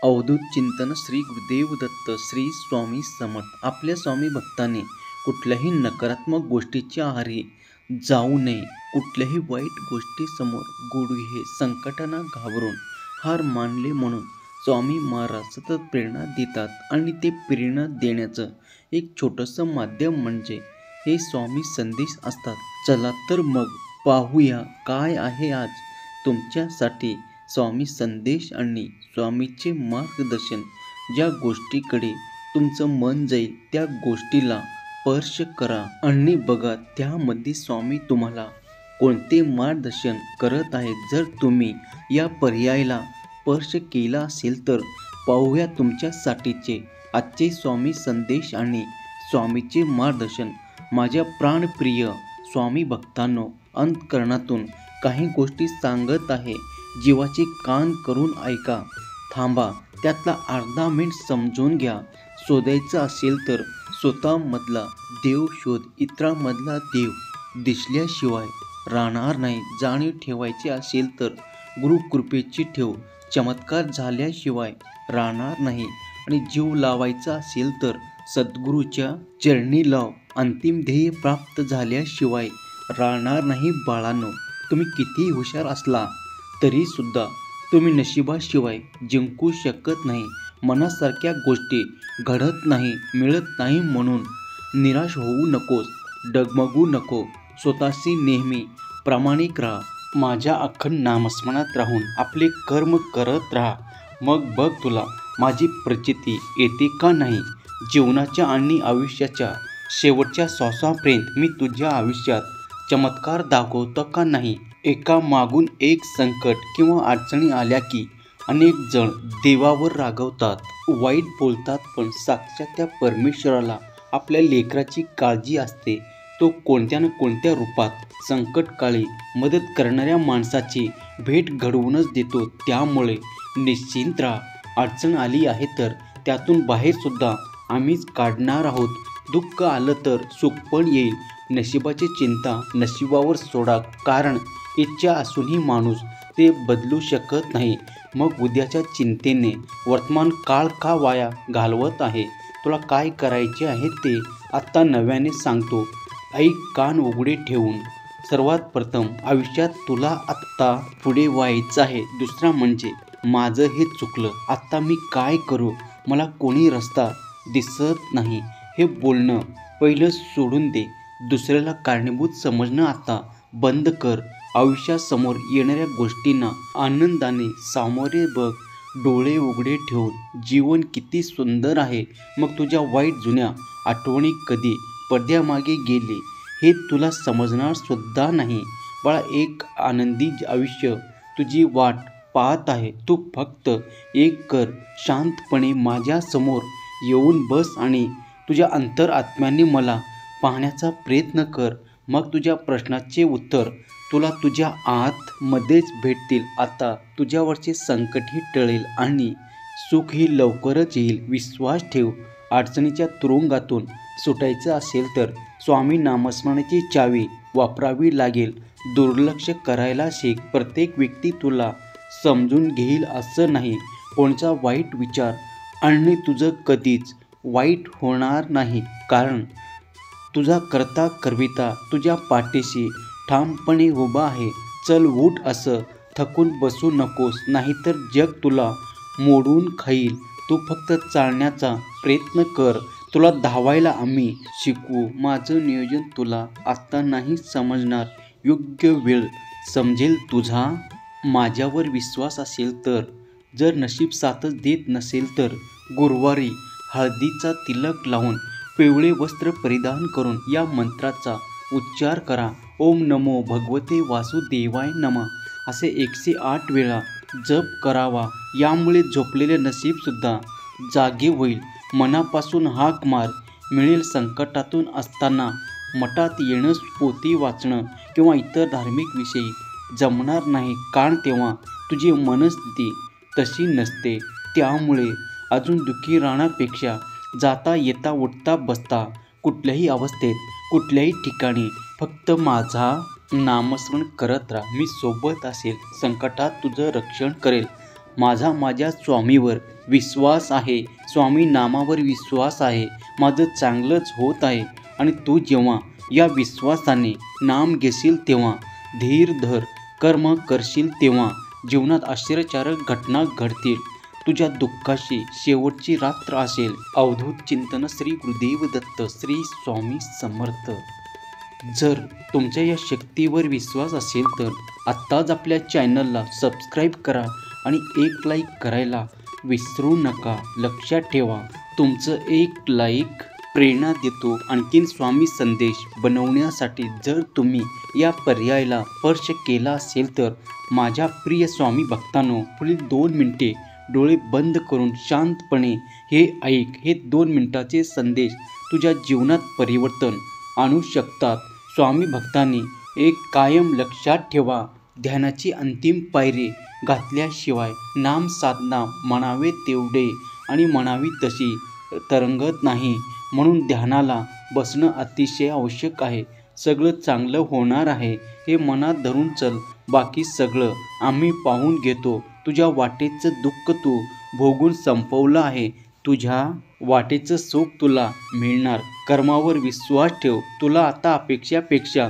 अवधूत चिंतन श्री गुरुदेव दत्त श्री स्वामी समर्थ। आपल्या स्वामी भक्ताने कुठल्याही नकारात्मक गोष्टीच्या आहारी जाऊ नये। कुठल्याही वाईट गोष्टीसमोर गुडघे संकटांना घाबरून हार मानले म्हणून स्वामी महाराज सतत प्रेरणा देतात आणि ते प्रेरणा देण्याचं एक छोटंसं माध्यम म्हणजे हे स्वामी संदेश असतात। चला तर मग पाहूया काय आहे आज तुमच्यासाठी स्वामी संदेश आणि स्वामीचे मार्गदर्शन। ज्या गोष्टीकडे तुमचं मन जाईल त्या गोष्टीला स्पर्श करा आणि बघा त्यामध्ये स्वामी तुम्हाला कोणते मार्गदर्शन करत आहेत। जर तुम्ही या पर्यायाला स्पर्श केला असेल तर पाहूया तुमच्यासाठीचे आजचे स्वामी संदेश आणि स्वामीचे मार्गदर्शन। माझ्या प्राणप्रिय स्वामी भक्तांनो, अंतःकरणातून काही गोष्टी सांगत आहे, जीवाचे कान करून ऐका। थांबा, त्यातला अर्धा मिनिट समजून घ्या। शोधायचं असेल तर स्वतःमधला देव शोध, इतरांमधला देव दिसल्याशिवाय राहणार नाही। जाणीव ठेवायची असेल तर गुरुकृपेची ठेव, चमत्कार झाल्याशिवाय राहणार नाही। आणि जीव लावायचा असेल तर सद्गुरूच्या चरणी लाव, अंतिम ध्येय प्राप्त झाल्याशिवाय राहणार नाही। बाळांनो, तुम्ही कितीही हुशार असला तरी सुद्धा तुम्ही नशिबाशिवाय जिंकू शकत नाही। मनासारख्या गोष्टी घडत नाही, मिळत नाही म्हणून निराश होऊ नकोस, डगमगू नको। स्वतःशी नेहमी प्रामाणिक राहा। माझ्या अखंड नामस्मरणात राहून आपले कर्म करत राहा। मग बघ तुला माझी प्रचिती येते का नाही। जीवनाच्या आणि आयुष्याच्या शेवटच्या श्वासापर्यंत मी तुझ्या आयुष्यात चमत्कार दाखवतो का नाही। एका मागून एक संकट किंवा अडचणी आल्या की अनेक जण देवावर रागवतात, वाईट बोलतात, पण साक्षात त्या परमेश्वराला आपल्या लेकराची काळजी असते। तो कोणत्या ना कोणत्या रूपात संकटकाळी मदत करणाऱ्या माणसाची भेट घडवूनच देतो। त्यामुळे निश्चिंत राहा। अडचण आली आहे तर त्यातून बाहेर सुद्धा आम्हीच काढणार आहोत। दुःख आलं तर सुख पण येईल। नशिबाची चिंता नशिबावर सोडा, कारण इच्छा असूनही माणूस ते बदलू शकत नाही। मग उद्याच्या चिंतेने वर्तमान काळ का वाया घालवत आहे। तुला काय करायचे आहे ते आत्ता नव्याने सांगतो, ऐक कान उघडे ठेवून। सर्वात प्रथम आयुष्यात तुला आत्ता पुढे व्हायचं आहे। दुसरा म्हणजे माझं हे चुकलं, आत्ता मी काय करू, मला कोणी रस्ता दिसत नाही, हे बोलणं पहिलं सोडून दे। दुसऱ्याला कारणीभूत समजणं आता बंद कर। आयुष्यासमोर येणाऱ्या गोष्टींना आनंदाने सामोरे बघ, डोळे उघडे ठेवून। जीवन किती सुंदर आहे। मग तुझ्या वाईट जुन्या आठवणी कधी पडद्यामागे गेले हे तुला समजणार सुद्धा नाही। बाळा, एक आनंदी आयुष्य तुझी वाट पाहत आहे। तू फक्त एक कर, शांतपणे माझ्यासमोर येऊन बस आणि तुझ्या अंतरात्म्याने मला पाहण्याचा प्रयत्न कर। मग तुझ्या प्रश्नाचे उत्तर तुला तुझ्या आतमध्येच भेटतील। आता तुझ्यावरचे संकटही टळेल आणि सुखही लवकरच येईल। विश्वास ठेव। अडचणीच्या तुरुंगातून सुटायचं असेल तर स्वामी नामस्मरणाची चावी वापरावी लागेल। दुर्लक्ष करायला शिक। प्रत्येक व्यक्ती तुला समजून घेईल असं नाही। कोणचा वाईट विचार आणि तुझं कधीच वाईट होणार नाही, कारण तुझा करता करविता तुझ्या पाठीशी ठामपणे उभा आहे। चल उठ, असं थकून बसू नकोस, नाहीतर जग तुला मोडून खाईल। तू फक्त चालण्याचा प्रयत्न कर। तुला धावायला आम्ही शिकवू। माझं नियोजन तुला आत्ता नाही समजणार, योग्य वेळ समजेल तुझा। माझ्यावर विश्वास असेल तर, जर नशीब साथच देत नसेल तर गुरुवारी हळदीचा तिलक लावून पिवळे वस्त्र परिधान करून या मंत्राचा उच्चार करा। ओम नमो भगवते वासुदेवाय नमः असे 108 वेळा जप करावा। यामुळे झोपलेले नशीबसुद्धा जागे होईल। मनापासून हाक मार। मिळेल संकटातून असताना मठात येणं, पोथी वाचणं किंवा इतर धार्मिक विषयी जमणार नाही, कारण तेव्हा तुझी मनस्थिती तशी नसते। त्यामुळे अजून दुःखी राहण्यापेक्षा जाता येता उठता बसता कुठल्याही अवस्थेत कुठल्याही ठिकाणी फक्त माझा नामस्मरण करत राहा। मी सोबत असेल, संकटात तुझं रक्षण करेल। माझ्या स्वामीवर विश्वास आहे, स्वामी नामावर विश्वास आहे, माझं चांगलंच होत आहे. आणि तू जेव्हा या विश्वासाने नाम घेशील तेव्हा, धीर धर, कर्म करशील तेव्हा जीवनात आश्चर्यकारक घटना घडतील. तुझ्या दुःखाशी शेवटची रात्र असेल. अवधूत चिंतन श्री गुरुदेव दत्त श्री स्वामी समर्थ. जर तुमच्या या शक्तीवर विश्वास असेल तर आत्ताच आपल्या चॅनलला सबस्क्राईब करा आणि एक लाईक करायला विसरू नका. लक्षात ठेवा, तुमचं एक लाईक प्रेरणा देतो आणखीन स्वामी संदेश बनवण्यासाठी. जर तुम्ही या पर्यायाला स्पर्श केला असेल तर माझ्या प्रिय स्वामी भक्तांनो, पुढील 2 मिनिटे डोळे बंद करून शांतपणे हे ऐक. हे 2 मिनिटाचे संदेश तुझ्या जीवनात परिवर्तन आणू शकतात. स्वामी भक्तांनी एक कायम लक्षात ठेवा, ध्यानाची अंतिम पायरी घातल्याशिवाय नाम साधना म्हणावे तेवढे आणि म्हणावी तशी तरंगत नाही. म्हणून ध्यानाला बसणं अतिशय आवश्यक आहे. सगळं चांगलं होणार आहे हे मनात धरून चल, बाकी सगळं आम्ही पाहून घेतो. तुझ्या वाटेचं दुःख तू भोगून संपवलं आहे, तुझ्या वाटेचं सुख तुला मिळणार. कर्मावर विश्वास ठेव, तुला आता अपेक्षापेक्षा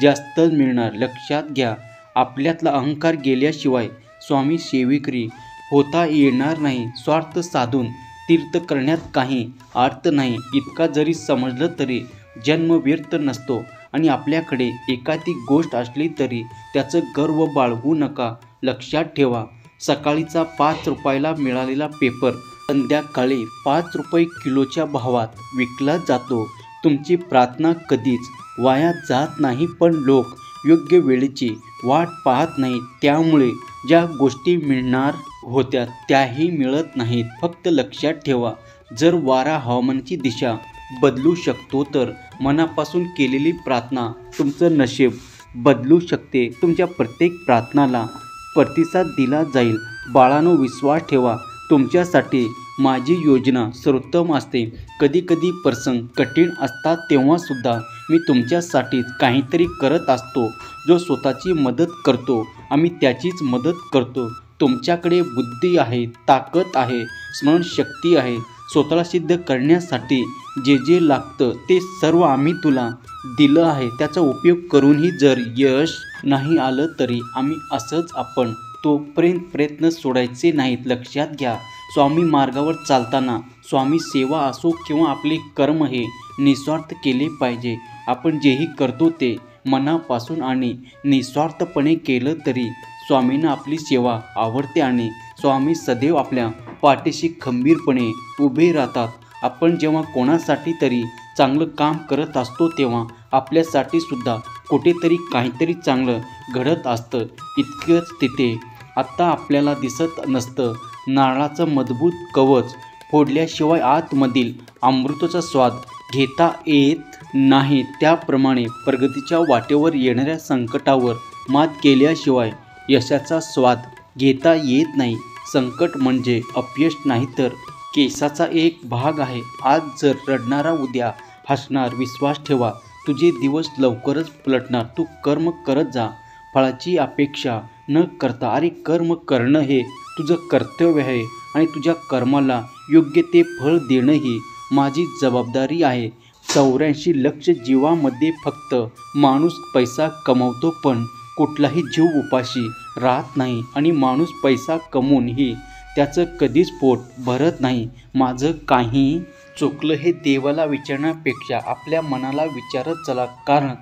जास्तच मिळणार. लक्षात घ्या, आपल्यातला अहंकार गेल्याशिवाय स्वामी सेवेकरी होता येणार नाही. स्वार्थ साधून तीर्थ करण्यात काही अर्थ नाही. इतका जरी समजलं तरी जन्म व्यर्थ नसतो आणि आपल्याकडे एखादी गोष्ट असली तरी त्याचं गर्व बाळगू नका. लक्षात ठेवा, सकाळीचा 5 रुपयाला मिळालेला पेपर संध्याकाळी 5 रुपये किलोच्या भावात विकला जातो. तुमची प्रार्थना कधीच वाया जात नाही, पण लोक योग्य वेळेची वाट पाहत नाहीत. त्यामुळे ज्या गोष्टी मिळणार होत्या त्याही मिळत नाहीत. फक्त लक्षात ठेवा, जर वारा हवामानाची दिशा बदलू शकतो तर मनापासून केलेली प्रार्थना तुमचं नशीब बदलू शकते. तुमच्या प्रत्येक प्रार्थनाला प्रतिसाद दिला जाईल. बाळांनो, विश्वास ठेवा, तुमच्यासाठी माझी योजना सर्वोत्तम असते. कधीकधी प्रसंग कठीण असतात तेव्हासुद्धा मी तुमच्यासाठी काहीतरी करत असतो. जो स्वतःची मदत करतो आम्ही त्याचीच मदत करतो. तुमच्याकडे बुद्धी आहे, ताकद आहे, स्मरणशक्ती आहे. स्वतःला सिद्ध करण्यासाठी जे जे लागतं ते सर्व आम्ही तुला दिलं आहे. त्याचा उपयोग करूनही जर यश नाही आलं तरी आम्ही असंच आपण तोपर्यंत प्रयत्न सोडायचे नाहीत. लक्षात घ्या, स्वामी मार्गावर चालताना स्वामी सेवा असो किंवा आपले कर्म हे निस्वार्थ केले पाहिजे. आपण जेही करतो ते मनापासून आणि निस्वार्थपणे केलं तरी स्वामींना आपली सेवा आवडते आणि स्वामी सदैव आपल्या पाठीशी खंबीरपणे उभे राहतात. आपण जेव्हा कोणासाठी तरी चांगलं काम करत असतो तेव्हा आपल्यासाठी सुद्धा कुठेतरी काहीतरी चांगलं घडत असतं. इतकंच तिथे आत्ता आपल्याला दिसत नसतं. नारळाचं मजबूत कवच फोडल्याशिवाय आतमधील अमृताचा स्वाद घेता येत नाही. त्याप्रमाणे प्रगतीच्या वाटेवर येणाऱ्या संकटावर मात केल्याशिवाय यशाचा स्वाद घेता येत नाही. संकट म्हणजे अपयश नाही तर केसाचा एक भाग आहे. आज जर रडणारा उद्या हसणार. विश्वास ठेवा, तुझे दिवस लवकरच पलटणार. तू कर्म करत जा, फळाची अपेक्षा न करता. अरे, कर्म करणं हे तुझं कर्तव्य आहे आणि तुझ्या कर्माला योग्य ते फळ देणं ही माझी जबाबदारी आहे. 84 लक्ष जीवामध्ये फक्त माणूस पैसा कमवतो, पण कुठलाही जीव उपाशी राहत नाही आणि माणूस पैसा कमवूनही त्याचं कधीच पोट भरत नाही. माझं काही चुकलं हे देवाला विचारण्यापेक्षा आपल्या मनाला विचारत चला, कारण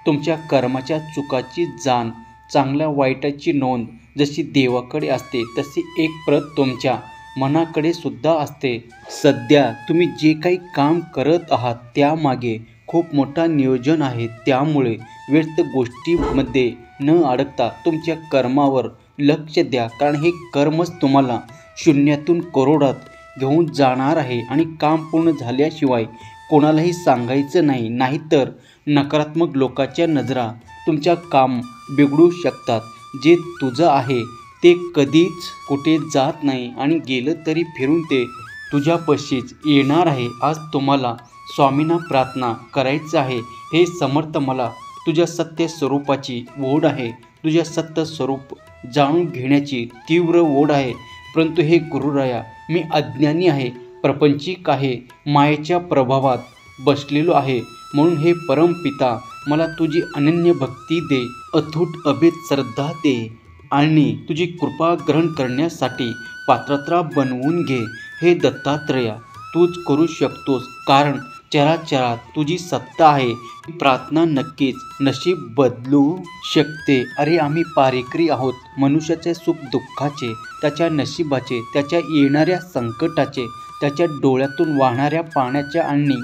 तुमच्या कर्माच्या चुकाची जाण, चांगल्या वाईटाची नोंद जशी देवाकडे असते तशी एक प्रत तुमच्या मनाकडे सुद्धा असते. सध्या तुम्ही जे काही काम करत आहात त्यामागे खूप मोठा नियोजन आहे. त्यामुळे व्यर्थ गोष्टीमध्ये न अडकता तुमच्या कर्मावर लक्ष द्या, कारण हे कर्मच तुम्हाला शून्यातून करोडात घेऊन जाणार आहे. आणि काम पूर्ण झाल्याशिवाय कोणालाही सांगायचं नाही, नाहीतर नकारात्मक लोकांच्या नजरा तुमच्या काम बिघडू शकतात. जे तुझं आहे ते कधीच कुठे जात नाही आणि गेलं तरी फिरून ते तुझ्यापाशीच येणार आहे. आज तुम्हाला स्वामींना प्रार्थना करायचं आहे. हे समर्थ, मला तुझ्या सत्य स्वरूपाची ओढ आहे. तुझ्या सत्य स्वरूप जाणून घेण्याची तीव्र ओढ आहे. परंतु हे गुरुराया, मी अज्ञानी आहे, प्रपंचिक आहे, मायेच्या प्रभावात बसलेलो आहे. म्हणून हे परमपिता, मला तुझी अनन्य भक्ती दे, अथूट अभेद श्रद्धा दे आणि तुझी कृपा ग्रहण करण्यासाठी पात्रता बनवून घे. हे दत्तात्रेया, तूच करू शकतोस, कारण चराचरात तुझी सत्ता आहे. प्रार्थना नक्कीच नशीब बदलू शकते. अरे आम्ही पारेकरी आहोत, मनुष्याचे सुख दुःखाचे, त्याच्या नशिबाचे, त्याच्या येणाऱ्या संकटाचे, त्याच्या डोळ्यातून वाहणाऱ्या पाण्याच्या आणि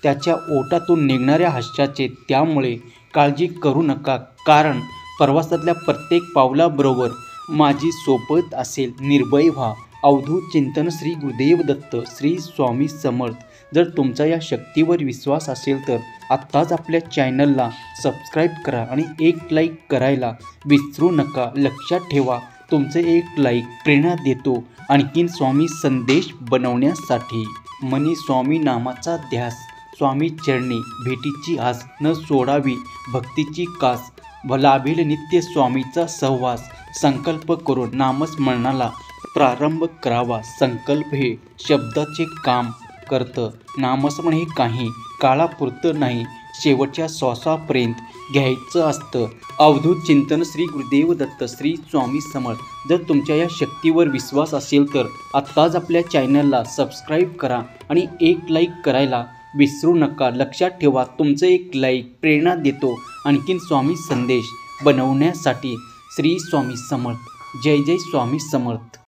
त्याच्या ओठातून निघणाऱ्या हास्याचे. त्यामुळे काळजी करू नका, कारण प्रवासातल्या प्रत्येक पावलाबरोबर माझी सोबत असेल. निर्भय व्हा. अवधूत चिंतन श्री गुरुदेव दत्त श्री स्वामी समर्थ. जर तुमचा या शक्तीवर विश्वास असेल तर आत्ताच आपल्या चॅनलला सबस्क्राईब करा आणि एक लाईक करायला विसरू नका. लक्षात ठेवा, तुमचे एक लाईक प्रेरणा देतो आणखीन स्वामी संदेश बनवण्यासाठी. मनी स्वामी नामाचा ध्यास, स्वामी चरणी भेटीची आस, न सोडावी भक्तीची कास, लाभेल नित्य स्वामीचा सहवास. संकल्प करून नामस्मरणाला प्रारंभ करावा. संकल्प हे शब्दाचे काम करतं. नामस्मरण हे काही काळापुरतं नाही, शेवटच्या श्वासापर्यंत घ्यायचं असतं. अवधूत चिंतन श्री गुरुदेव दत्त श्री स्वामी समर्थ. जर तुमच्या या शक्तीवर विश्वास असेल तर आत्ताच आपल्या चॅनलला सबस्क्राईब करा आणि एक लाईक करायला विसरू नका. लक्षात ठेवा, तुमचं एक लाईक प्रेरणा देतो आणखीन स्वामी संदेश बनवण्यासाठी. श्री स्वामी समर्थ. जय जय स्वामी समर्थ.